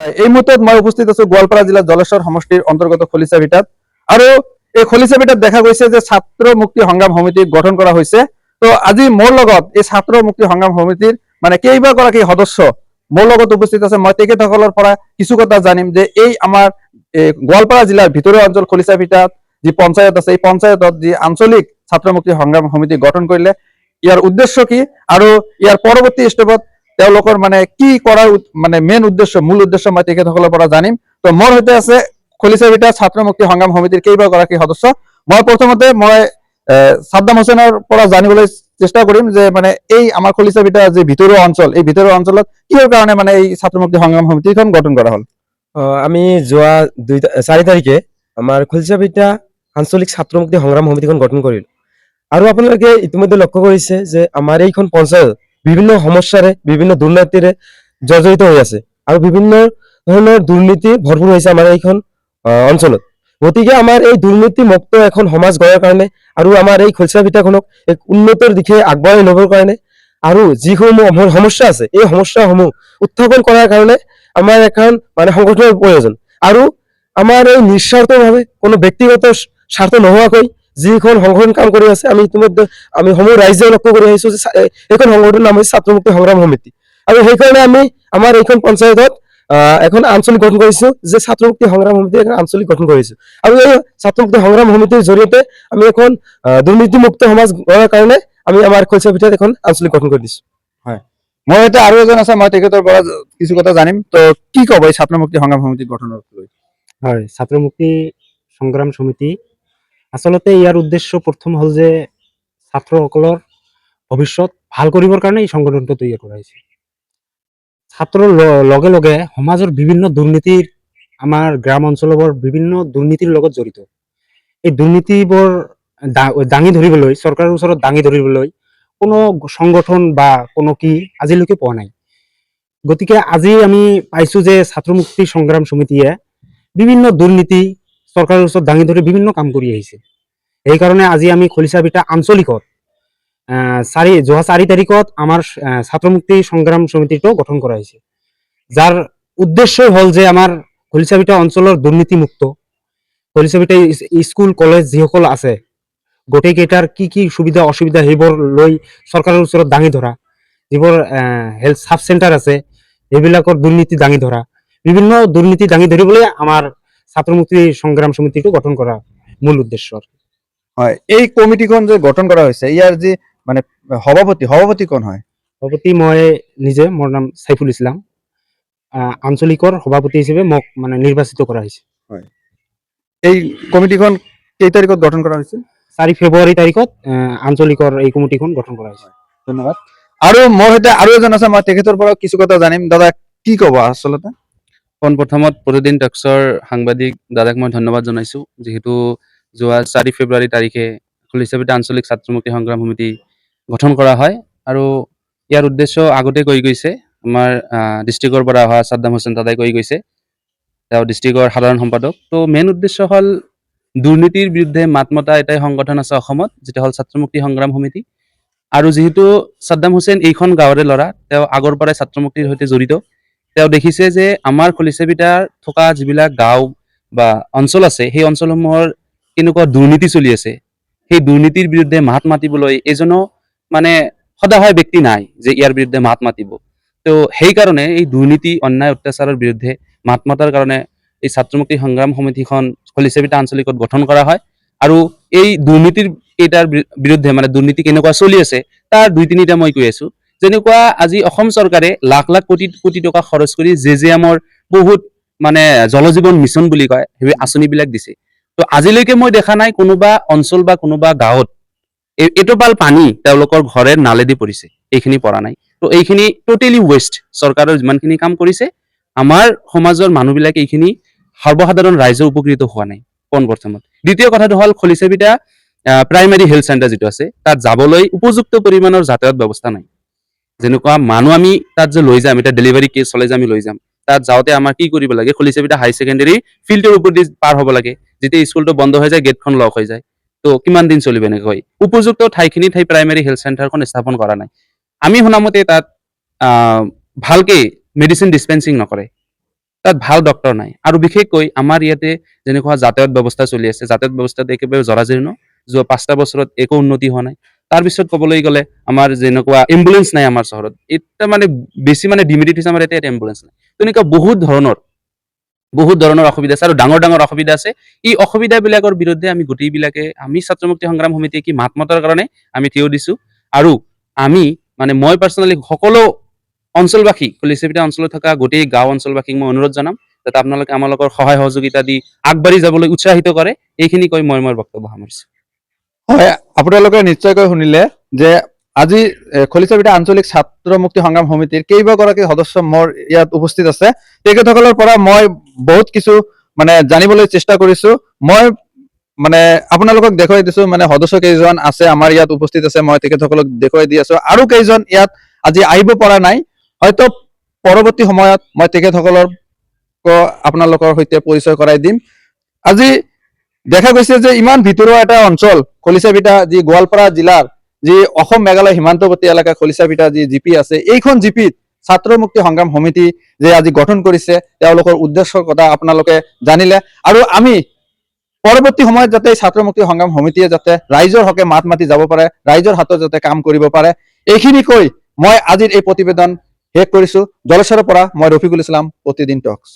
এই মুহূৰ্তত মই উপস্থিত আছো গোৱালপাৰা জিলাৰ জলেশ্বৰ সমষ্টিৰ অন্তৰ্গত খলিচাভিটাত আৰু এই খলিচাভিটাত দেখা গৈছে যে ছাত্ৰ মুক্তি সংগ্ৰাম সমিতি গঠন কৰা হৈছে। তো আজি মোৰ লগত এই ছাত্ৰ মুক্তি সংগ্ৰাম সমিতিৰ মানে কেইবাগৰাকী সদস্য মোৰ লগত উপস্থিত আছে। মই তেখেতসকলৰ পৰা কিছু কথা জানিম যে এই আমাৰ গোৱালপাৰা জিলাৰ ভিতৰুৱা অঞ্চল খলিচাভিটাত যি পঞ্চায়ত আছে, এই পঞ্চায়তত যি আঞ্চলিক ছাত্ৰ মুক্তি সংগ্ৰাম সমিতি গঠন কৰিলে ইয়াৰ উদ্দেশ্য কি আৰু ইয়াৰ পৰৱৰ্তী ষ্টেপত তেওঁলোকৰ মানে কি কৰাৰ মানে মেইন উদ্দেশ্য, মূল উদ্দেশ্য মই তেখেতসকলৰ পৰা জানিম। তো মোৰ সৈতে আছে খলিচাভিটা ছাত্ৰ মুক্তি সংগ্ৰাম সমিতিৰ কেইবাগৰাকী সদস্য। মই প্ৰথমতে সাদ্দাম হোসেনৰ পৰা জানিবলৈ চেষ্টা কৰিম যে মানে এই আমাৰ খলিচাভিটা যি ভিতৰুৱা অঞ্চল, এই ভিতৰুৱা অঞ্চলত কিহৰ কাৰণে মানে এই ছাত্ৰ মুক্তি সংগ্ৰাম সমিতিখন গঠন কৰা হ'ল। আমি যোৱা 4 তাৰিখে আমাৰ খলিচাভিটা আঞ্চলিক ছাত্ৰ মুক্তি সংগ্ৰাম সমিতিখন গঠন কৰিল। আৰু আপোনালোকে ইতিমধ্যে লক্ষ্য কৰিছে যে আমাৰ এইখন পঞ্চায়ত বিভিন্ন সমস্যাৰে বিভিন্ন দুৰ্নীতিৰে জৰ্জৰিত হৈ আছে আৰু বিভিন্ন ধৰণৰ দুৰ্নীতি ভৰপূৰ হৈছে আমাৰ এইখন অঞ্চলত। গতিকে আমাৰ এই দুৰ্নীতি মুক্ত এখন সমাজ গঢ়াৰ কাৰণে আৰু আমাৰ এই খলিচাভিটাখনক এক উন্নতৰ দিশে আগবঢ়াই ল'বৰ কাৰণে আৰু যিসমূহ সমস্যা আছে এই সমস্যাসমূহ উত্থাপন কৰাৰ কাৰণে আমাৰ এখন মানে সংগঠনৰ প্ৰয়োজন। আৰু আমাৰ এই নিস্বাৰ্থভাৱে কোনো ব্যক্তিগত স্বাৰ্থ নোহোৱাকৈ যিখন সংগঠন কাম কৰি আছে, আমি ইতিমধ্যে আমি সমূহ ৰাইজে লক্ষ্য কৰি আহিছো যে এইখন সংগঠনৰ নাম হৈছে ছাত্ৰ মুক্তি সংগ্ৰাম সমিতি। আৰু সেইকাৰণে আমি আমাৰ এইখন পঞ্চায়তত এখন আঞ্চলিক গঠন কৰিছো যে ছাত্ৰ মুক্তি সংগ্ৰাম সমিতি এখন আঞ্চলিক গঠন কৰিছো। আৰু এই ছাত্ৰ মুক্তি সংগ্ৰাম সমিতিৰ জৰিয়তে আমি এখন দুৰ্নীতিমুক্ত সমাজ গঢ়াৰ কাৰণে আমি আমাৰ খলিচাভিটাত এখন আঞ্চলিক গঠন কৰি দিছো। হয়, মই এতিয়া আৰু এজন আছে, মই তেখেতৰ পৰা কিছু কথা জানিম। তো কি ক'ব এই ছাত্ৰ মুক্তি সংগ্ৰাম সমিতি গঠনৰ লৈ? হয়, ছাত্ৰ মুক্তি সংগ্ৰাম সমিতি আচলতে ইয়াৰ উদ্দেশ্য প্ৰথম হ'ল যে ছাত্ৰসকলৰ ভৱিষ্যত ভাল কৰিবৰ কাৰণে এই সংগঠনটো তৈয়াৰ কৰা হৈছে। ছাত্ৰৰ লগে লগে সমাজৰ বিভিন্ন দুৰ্নীতিৰ, আমাৰ গ্ৰাম অঞ্চলবোৰ বিভিন্ন দুৰ্নীতিৰ লগত জড়িত। এই দুৰ্নীতিবোৰ দাঙি ধৰিবলৈ, চৰকাৰৰ ওচৰত দাঙি ধৰিবলৈ কোনো সংগঠন বা কোনো কি আজিলৈকে পোৱা নাই। গতিকে আজি আমি পাইছো যে ছাত্ৰ মুক্তি সংগ্ৰাম সমিতিয়ে বিভিন্ন দুৰ্নীতি চৰকাৰৰ ওচৰত দাঙি ধৰি বিভিন্ন কাম কৰি আহিছে। সেইকাৰণে আজি আমি খলিচাভিটা আঞ্চলিকত যোৱা 4 তাৰিখত আমাৰ ছাত্ৰ মুক্তি সংগ্ৰাম সমিতিটো গঠন কৰা হৈছে, যাৰ উদ্দেশ্য হ'ল যে আমাৰ খলিচাভিটা অঞ্চলৰ দুৰ্নীতিমুক্ত, খলিচাভিটা স্কুল কলেজ যিসকল আছে গোটেইকেইটাৰ কি কি সুবিধা অসুবিধা সেইবোৰ লৈ চৰকাৰৰ ওচৰত দাঙি ধৰা, যিবোৰ হেল্থ সাব চেণ্টাৰ আছে সেইবিলাকৰ দুৰ্নীতি দাঙি ধৰা, বিভিন্ন দুৰ্নীতি দাঙি ধৰিবলৈ আমাৰ ছাত্ৰ মুক্তি সংগ্ৰাম সমিতিটো গঠন কৰা মূল উদ্দেশ্য। হয়, এই কমিটিখন যে গঠন কৰা হৈছে, ইয়াৰ যি মানে সভাপতি কোন হয়? সভাপতি মই নিজে, মোৰ নাম সাইফুল ইছলাম। আঞ্চলিকৰ সভাপতি হিচাপে মোক মানে নিৰ্বাচিত কৰা হৈছে। হয়, এই কমিটিখন কেই তাৰিখত গঠন কৰা হৈছে? 4 ফেব্ৰুৱাৰী তাৰিখত আঞ্চলিকৰ এই কমিটিখন গঠন কৰা হৈছে। ধন্যবাদ। আৰু মোৰ সৈতে আৰু এজন আছে, মই তেখেতৰ পৰা কিছু কথা জানিম। দাদা কি ক'ব আচলতে? পোনপ্ৰথমত প্ৰতিদিন টক্সৰ সাংবাদিক দাদাক মই ধন্যবাদ জনাইছোঁ, যিহেতু যোৱা 4 ফেব্ৰুৱাৰী তাৰিখে খলিচাভিটা আঞ্চলিক ছাত্ৰ মুক্তি সংগ্ৰাম সমিতি গঠন কৰা হয়। আৰু ইয়াৰ উদ্দেশ্য আগতে কৈ গৈছে, আমাৰ ডিষ্ট্ৰিক্টৰ পৰা অহা সাদ্দাম হোসেন দাদাই কৈ গৈছে, তেওঁ ডিষ্ট্ৰিক্টৰ সাধাৰণ সম্পাদক। তো মেইন উদ্দেশ্য হ'ল দুৰ্নীতিৰ বিৰুদ্ধে মাত মতা এটাই সংগঠন আছে অসমত, যেটা হ'ল ছাত্ৰ মুক্তি সংগ্ৰাম সমিতি। আৰু যিহেতু সাদ্দাম হোসেন এইখন গাঁৱৰে ল'ৰা, তেওঁ আগৰ পৰাই ছাত্ৰ মুক্তিৰ সৈতে জড়িত। তেওঁ দেখিছে যে আমাৰ খলিচাভিটাৰ থকা যিবিলাক গাঁও বা অঞ্চল আছে, সেই অঞ্চলসমূহৰ কেনেকুৱা দুৰ্নীতি চলি আছে, সেই দুৰ্নীতিৰ বিৰুদ্ধে মাত মাতিবলৈ এজনো মানে সদায় ব্যক্তি নাই যে ইয়াৰ বিৰুদ্ধে মাত মাতিব। তো সেইকাৰণে এই দুৰ্নীতি অন্যায় অত্যাচাৰৰ বিৰুদ্ধে মাত মতাৰ কাৰণে এই ছাত্ৰ মুক্তি সংগ্ৰাম সমিতিখন খলিচাভিটা আঞ্চলিকত গঠন কৰা হয়। আৰু এই দুৰ্নীতিৰ কেইটাৰ বিৰুদ্ধে মানে দুৰ্নীতি কেনেকুৱা চলি আছে তাৰ 2-3টা মই কৈ আছো। যেনেকুৱা আজি অসম চৰকাৰে লাখ লাখ কোটি টকা খৰচ কৰি জেজেএমৰ বহুত মানে জলজীৱন মিছন বুলি কয় সেই আঁচনিবিলাক দিছে। তো আজিলৈকে মই দেখা নাই কোনোবা অঞ্চল বা কোনোবা গাঁৱত এটোপাল পানী তেওঁলোকৰ ঘৰে নালেদি পৰিছে, এইখিনি পৰা নাই। তো এইখিনি টোটেলি ৱেষ্ট। চৰকাৰৰ যিমানখিনি কাম কৰিছে আমাৰ সমাজৰ মানুহবিলাকে এইখিনি সৰ্বসাধাৰণ ৰাইজে উপকৃত হোৱা নাই পোনপ্ৰথমত। দ্বিতীয় কথাটো হ'ল খলিচাভিটা প্ৰাইমাৰী হেল্থ চেণ্টাৰ যিটো আছে, তাত যাবলৈ উপযুক্ত পৰিমাণৰ যাতায়াত ব্যৱস্থা নাই। যেনেকুৱা মানুহ আমি তাত যে লৈ যাম, এটা ডেলিভাৰী কেছ হ'লে যে আমি লৈ যাম, তাত যাওঁতে আমাৰ কি কৰিব লাগে, খলিচাভিটা হাই ছেকেণ্ডেৰী ফিল্ডৰ ওপৰেদি পাৰ হ'ব লাগে। যেতিয়া স্কুলটো বন্ধ হৈ যায়, গেটখন লক হৈ যায়। তো কিমান দিন চলিব এনেকৈ? উপযুক্ত ঠাইখিনি প্ৰাইমাৰী হেল্থ চেণ্টাৰখন স্থাপন কৰা নাই। আমি শুনামতে তাত ভালকৈ মেডিচিন ডিছপেন্সিং নকৰে। তাত ভাল ডক্তৰ নাই। আৰু বিশেষকৈ আমাৰ ইয়াতে যেনেকুৱা যাতায়াত ব্যৱস্থা চলি আছে, যাতায়াত ব্যৱস্থাটো একেবাৰে জৰাজীৰ্ণ, যোৱা 5টা বছৰত একো উন্নতি হোৱা নাই। তাৰপিছত ক'বলৈ গ'লে আমাৰ যেনেকুৱা এম্বুলেন্স নাই আমাৰ চহৰত, এটা মানে বেছি মানে ডিমেৰিট হৈছে আমাৰ ইয়াতে এম্বুলেন্স নাই। তেনেকুৱা বহুত ধৰণৰ অসুবিধা আছে আৰু ডাঙৰ ডাঙৰ অসুবিধা আছে। এই অসুবিধাবিলাকৰ বিৰুদ্ধে আমি গোটেইবিলাকে, আমি ছাত্ৰ মুক্তি সংগ্ৰাম সমিতিয়ে কি মাত মতাৰ কাৰণে আমি থিয় দিছো। আৰু আমি মানে মই পাৰ্চনেলি সকলো অঞ্চলবাসী, খলিচেপিটা অঞ্চলত থকা গোটেই গাঁও অঞ্চলবাসীক মই অনুৰোধ জনাম যাতে আপোনালোকে আমালোকৰ সহায় সহযোগিতা দি আগবাঢ়ি যাবলৈ উৎসাহিত কৰে। এইখিনি কৈ মই মোৰ বক্তব্য সামৰিছো। হয়, আপোনালোকে নিশ্চয়কৈ শুনিলে যে আজি খলিচাবিটা আঞ্চলিক ছাত্ৰ মুক্তি সংগ্ৰাম সমিতিৰ কেইবাগৰাকী সদস্য মোৰ ইয়াত উপস্থিত আছে। তেখেতসকলৰ পৰা মই বহুত কিছু মানে জানিবলৈ চেষ্টা কৰিছো। মই মানে আপোনালোকক দেখুৱাই দিছো, মানে সদস্য কেইজন আছে আমাৰ ইয়াত উপস্থিত আছে, মই তেখেতসকলক দেখুৱাই দি আছো। আৰু কেইজন ইয়াত আজি আহিব পৰা নাই, হয়তো পৰৱৰ্তী সময়ত মই তেখেতসকলৰ আপোনালোকৰ সৈতে পৰিচয় কৰাই দিম। আজি দেখা গৈছে যে ইমান ভিতৰুৱা এটা অঞ্চল খলিচাবিটা, যি গোৱালপাৰা জিলাৰ যি অসম মেঘালয় সীমান্তৱৰ্তী এলেকা খলিচাবিটা যি জিপি আছে, এইখন জিপিত ছাত্ৰ মুক্তি সংগ্ৰাম সমিতি যে আজি গঠন কৰিছে, তেওঁলোকৰ উদ্দেশ্যৰ কথা আপোনালোকে জানিলে। আৰু আমি পৰৱৰ্তী সময়ত যাতে ছাত্ৰ মুক্তি সংগ্ৰাম সমিতিয়ে যাতে ৰাইজৰ হকে মাত মাতি যাব পাৰে, ৰাইজৰ হাতত যাতে কাম কৰিব পাৰে, এইখিনি কৈ মই আজিৰ এই প্ৰতিবেদন শেষ কৰিছো। জলেশ্বৰৰ পৰা মই ৰফিকুল ইছলাম, প্ৰতিদিন টক্স।